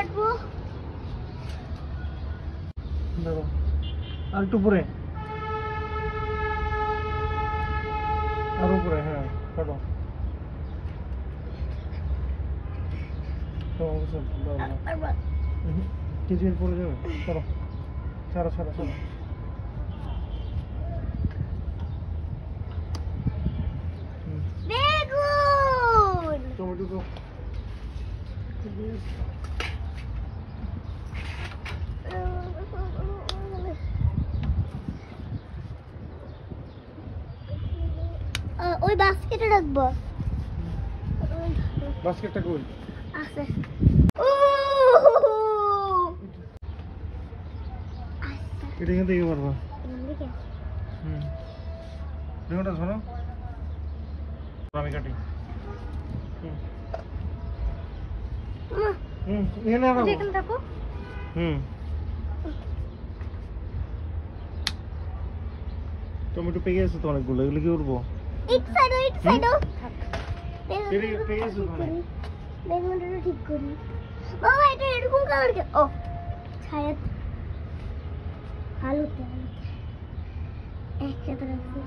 কাটবো। দেখো আর একটু উপরে, আর উপরে, হ্যাঁ কাটো। তো সব দাও না, কেজি এর পরে যাবে। চলো ছাড়ো ছাড়ো ছাড়ো। বেগুন। টমেটো তো ওই বাস্কেটে রাখবো। বাস্কেটটা কই? আছে। এটা এখান থেকে পারবা। বেগুনটা ধরো, আমি কাটি। এখানে রাখো। এখানে রাখো। টমেটো পেকে গেছে তো অনেকগুলো, এগুলো কি করবো? এক সাইডও পেকে গেছে তো অনেক। বেগুনটা ঠিক করি। বাবা এটা এরকম কালার কে? ও ছায়া আলুতে একসাথে রাখছি।